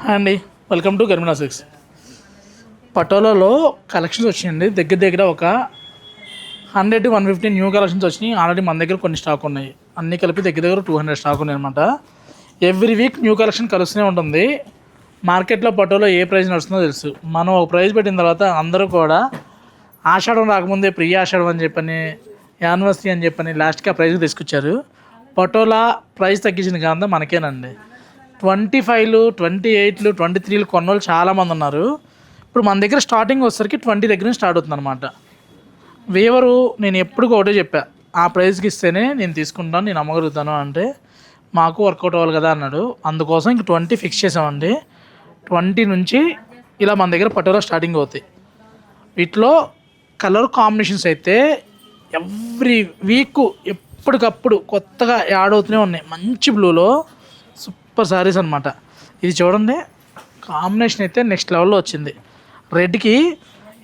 Hi అండి, welcome to గర్మినా six. పటోలాలో collections వచ్చినాయండి. దగ్గర దగ్గర ఒక 100 to 150 న్యూ కలెక్షన్స్ వచ్చినాయి. ఆల్రెడీ మన దగ్గర కొన్ని స్టాక్ ఉన్నాయి. అన్నీ కలిపి దగ్గర దగ్గర 200 స్టాక్ ఉన్నాయి అనమాట. ఎవ్రీ వీక్ న్యూ కలెక్షన్ కలుస్తూనే ఉంటుంది. మార్కెట్లో పటోలో ఏ ప్రైస్ నడుస్తుందో తెలుసు. మనం ఒక ప్రైస్ పెట్టిన తర్వాత అందరూ కూడా ఆషాఢం రాకముందే ప్రియ ఆషాఢం అని చెప్పని, యానివర్సరీ అని చెప్పని లాస్ట్కి ఆ ప్రైస్కి తీసుకొచ్చారు. పటోలా ప్రైస్ తగ్గించిన కాదా మనకేనండి. 25లు, 28లు, 23లు కొన్నోళ్ళు చాలామంది ఉన్నారు. ఇప్పుడు మన దగ్గర స్టార్టింగ్ వచ్చేసరికి 20 దగ్గర నుంచి స్టార్ట్ అవుతుంది అనమాట. వేవరు నేను ఎప్పుడు ఒకటే చెప్పా, ఆ ప్రైస్కి ఇస్తేనే నేను తీసుకుంటాను, నేను అమ్మగలుగుతాను అంటే మాకు వర్కౌట్ అవ్వాలి కదా అన్నాడు. అందుకోసం ఇంక 20 ఫిక్స్ చేసామండి. 20 నుంచి ఇలా మన దగ్గర పటోలా స్టార్టింగ్ అవుతాయి. వీటిలో కలర్ కాంబినేషన్స్ అయితే ఎవ్రీ వీక్ ఎప్పటికప్పుడు కొత్తగా యాడ్ అవుతూనే ఉన్నాయి. మంచి బ్లూలో సూపర్ శారీస్ అనమాట. ఇది చూడండి, కాంబినేషన్ అయితే నెక్స్ట్ లెవెల్లో వచ్చింది. రెడ్కి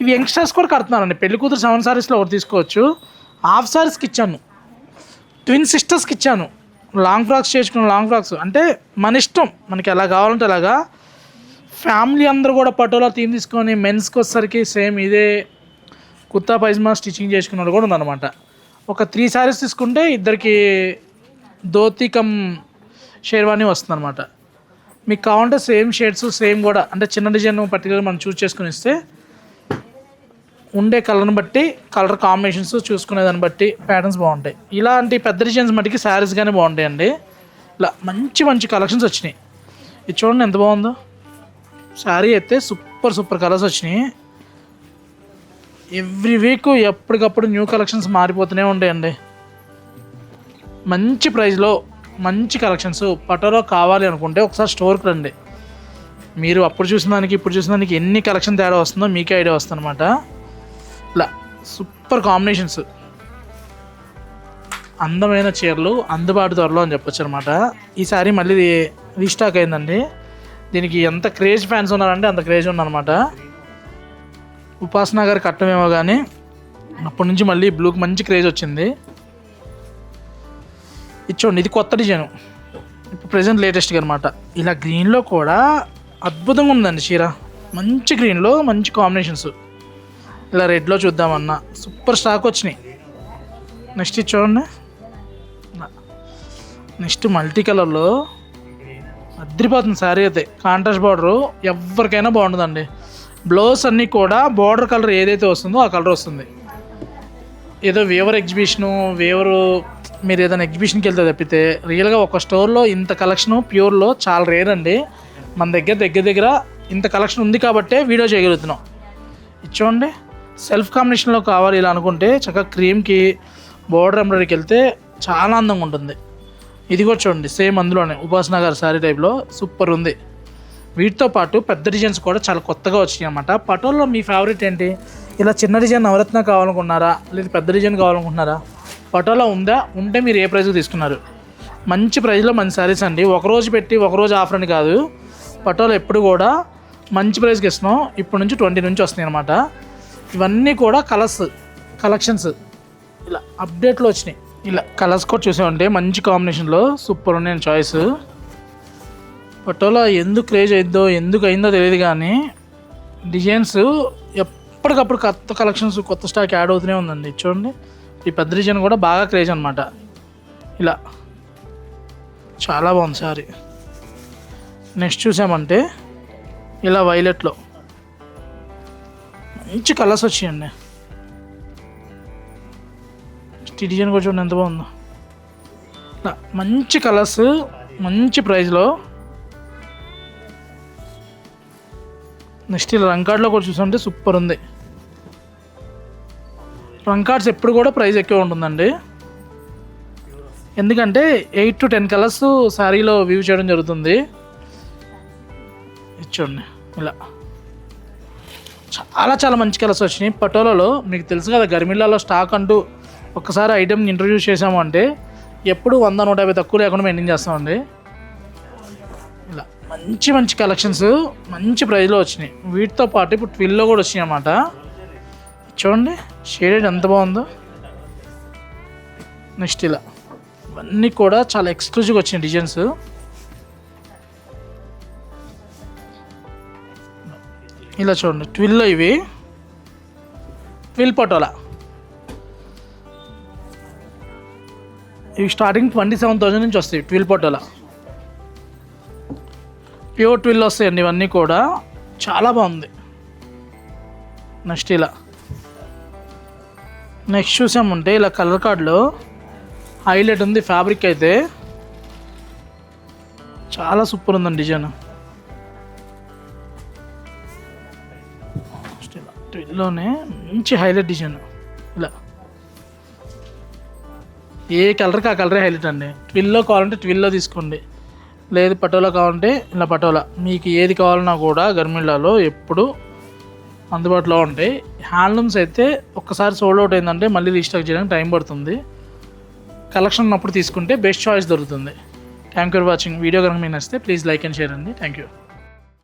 ఇవి యంగ్స్టర్స్ కూడా కడుతున్నారండి. పెళ్లి కూతురు 7 సారీస్లో ఒకటి తీసుకోవచ్చు. హాఫ్ సారీస్కి ఇచ్చాను, ట్విన్ సిస్టర్స్కి ఇచ్చాను, లాంగ్ ఫ్రాక్స్ చేసుకున్నాను. లాంగ్ ఫ్రాక్స్ అంటే మన ఇష్టం, మనకి ఎలా కావాలంటే అలాగా. ఫ్యామిలీ అందరూ కూడా పటోలా థీమ్ తీసుకొని మెన్స్కి వచ్చేసరికి సేమ్ ఇదే కుర్తా పైజమా స్టిచ్చింగ్ చేసుకున్న వాళ్ళు కూడా ఉందన్నమాట. ఒక 3 సారీస్ తీసుకుంటే ఇద్దరికి ధోతి కమ్ షేర్వానీ వస్తుంది అనమాట. మీకు కావాలంటే సేమ్ షేడ్స్ సేమ్ కూడా అంటే చిన్న డిజైన్ పర్టికులర్ మనం చూస్ చేసుకుని ఇస్తే ఉండే కలర్ని బట్టి కలర్ కాంబినేషన్స్ చూసుకునేదాన్ని బట్టి ప్యాటర్న్స్ బాగుంటాయి. ఇలాంటి పెద్ద డిజైన్స్ మట్టికి శారీస్ కానీ బాగుంటాయండి. ఇలా మంచి మంచి కలెక్షన్స్ వచ్చినాయి. ఇది చూడండి ఎంత బాగుందో. శారీ అయితే సూపర్ సూపర్ కలర్స్ వచ్చినాయి. ఎవ్రీ వీక్ ఎప్పటికప్పుడు న్యూ కలెక్షన్స్ మారిపోతూనే ఉంటాయండి. మంచి ప్రైస్లో మంచి కలెక్షన్స్. పటోలా కావాలి అనుకుంటే ఒకసారి స్టోర్కి రండి. మీరు అప్పుడు చూసిన దానికి ఇప్పుడు చూసిన దానికి ఎన్ని కలెక్షన్ తేడా వస్తుందో మీకే ఐడియా వస్తుంది అనమాట. ఇలా సూపర్ కాంబినేషన్స్, అందమైన చీరలు అందుబాటు ధరలో అని చెప్పొచ్చు అనమాట. ఈసారి మళ్ళీ రీస్టాక్ అయిందండి. దీనికి ఎంత క్రేజ్ ఫ్యాన్స్ ఉన్నారంటే అంత క్రేజ్ ఉందన్నమాట. ఉపాసన గారు కట్టమేమో కానీ అప్పటి నుంచి మళ్ళీ బ్లూకి మంచి క్రేజ్ వచ్చింది. ఇచ్చోండి, ఇది కొత్త డిజైన్, ఇప్పుడు ప్రజెంట్ లేటెస్ట్గా అనమాట. ఇలా గ్రీన్లో కూడా అద్భుతంగా ఉందండి చీర. మంచి గ్రీన్లో మంచి కాంబినేషన్స్. ఇలా రెడ్లో చూద్దామన్నా సూపర్ స్టాక్ వచ్చినాయి. నెక్స్ట్ ఇది చూడండి, నెక్స్ట్ మల్టీ కలర్లో అద్రిపోతుంది శారీ అయితే. కాంట్రాస్ట్ బార్డరు ఎవరికైనా బాగుంటుందండి. బ్లౌజ్ అన్నీ కూడా బార్డర్ కలర్ ఏదైతే వస్తుందో ఆ కలర్ వస్తుంది. ఏదో వేవర్ ఎగ్జిబిషను మీరు ఏదైనా ఎగ్జిబిషన్కి వెళ్తే తప్పితే రియల్గా ఒక స్టోర్లో ఇంత కలెక్షను ప్యూర్లో చాలా రేర్ అండి. మన దగ్గర ఇంత కలెక్షన్ ఉంది కాబట్టే వీడియో చేయగలుగుతున్నాం. ఇది చూడండి, సెల్ఫ్ కాంబినేషన్లో కావాలి ఇలా అనుకుంటే చక్కగా క్రీమ్కి బోర్డర్ ఎంబ్రాయిడరీకి వెళ్తే చాలా అందంగా ఉంటుంది. ఇది కూడా చూడండి, సేమ్ అందులోనే ఉపాసన గారి శారీ టైప్లో సూపర్ ఉంది. వీటితో పాటు పెద్ద డిజైన్స్ కూడా చాలా కొత్తగా వచ్చినాయి అన్నమాట. పటోల్లో మీ ఫేవరెట్ ఏంటి? ఇలా చిన్న డిజైన్ నవరత్న కావాలనుకుంటున్నారా, లేదా పెద్ద డిజైన్ కావాలనుకుంటున్నారా? పటోలా ఉందా? ఉంటే మీరు ఏ ప్రైస్కి తీసుకున్నారు? మంచి ప్రైస్లో మంచి శారీస్ అండి. ఒకరోజు పెట్టి ఒకరోజు ఆఫర్ అని కాదు, పటోలా ఎప్పుడు కూడా మంచి ప్రైస్కి ఇస్తున్నాం. ఇప్పటి నుంచి 20 నుంచి వస్తున్నాయి అనమాట. ఇవన్నీ కూడా కలెక్షన్స్ ఇలా అప్డేట్లో వచ్చినాయి. ఇలా కలర్స్ కూడా చూసామంటే మంచి కాంబినేషన్లో సూపర్ ఉన్నాయి చాయిస్. పటోలా ఎందుకు క్రేజ్ అయిందో ఎందుకు అయిందో తెలియదు కానీ డిజైన్స్ ఎప్పటికప్పుడు కొత్త కలెక్షన్స్ కొత్త స్టాక్ యాడ్ అవుతూనే ఉందండి. చూడండి, ఈ పెద్ద డిజైన్ కూడా బాగా క్రేజ్ అనమాట. ఇలా చాలా బాగుంది సారీ. నెక్స్ట్ చూసామంటే ఇలా వైలెట్లో మంచి కలర్స్ వచ్చాయండి. ఈ డిజైన్ కూడా చూడండి ఎంత బాగుందో. ఇలా మంచి కలర్స్ మంచి ప్రైస్లో. నెక్స్ట్ ఇలా రంకార్డ్లో కూడా చూసామంటే సూపర్ ఉంది. రంకార్డ్స్ ఎప్పుడు కూడా ప్రైస్ ఎక్కువ ఉంటుందండి. ఎందుకంటే 8 to 10 కలర్స్ శారీలో వ్యూ చేయడం జరుగుతుంది. చూడండి, ఇలా చాలా మంచి కలర్స్ వచ్చినాయి పటోలాలో. మీకు తెలుసు కదా, గర్మిలాలో స్టాక్ అంటూ ఒక్కసారి ఐటెంని ఇంట్రడ్యూస్ చేసాము అంటే ఎప్పుడు 100-150 తక్కువ లేకుండా మెయింటైన్ చేస్తామండి. ఇలా మంచి కలెక్షన్స్ మంచి ప్రైస్లో వచ్చినాయి. వీటితో పాటు ఇప్పుడు 12లో కూడా వచ్చినాయి అన్నమాట. చూడండి షేడెడ్ ఎంత బాగుందో. నెక్స్ట్ ఇలా ఇవన్నీ కూడా చాలా ఎక్స్క్లూజివ్గా వచ్చిన డిజైన్స్. ఇలా చూడండి ట్విల్లో ఇవి ట్విల్ పటోలా ఇవి స్టార్టింగ్ 27,000 నుంచి వస్తాయి. ట్విల్ పటోలా ప్యూర్ ట్విల్ వస్తాయండి ఇవన్నీ కూడా. చాలా బాగుంది. నెక్స్ట్ ఇలా నెక్స్ట్ చూసామంటే ఇలా కలర్ కార్డ్లో హైలైట్ ఉంది. ఫ్యాబ్రిక్ అయితే చాలా సూపర్ ఉందండి డిజైన్. ఇలా ట్విల్లోనే మంచి హైలైట్ డిజైన్. ఇలా ఏ కలర్కి ఆ కలరే హైలైట్ అండి. ట్విల్లో కావాలంటే ట్విల్లో తీసుకోండి, లేదు పటోలా కావాలంటే ఇలా పటోలా. మీకు ఏది కావాలన్నా కూడా గర్మిళ్ళాలో ఎప్పుడు అందుబాటులో ఉంటాయి. హ్యాండ్లూమ్స్ అయితే ఒక్కసారి సోల్డ్ అవుట్ అయిందంటే మళ్ళీ రీస్టాక్ చేయడానికి టైం పడుతుంది. కలెక్షన్ ఉన్నప్పుడు తీసుకుంటే బెస్ట్ చాయిస్ దొరుకుతుంది. Thank you for watching. Video కనుక మీకు నచ్చితే ప్లీజ్ లైక్ అండ్ షేర్ అండి. Thank you.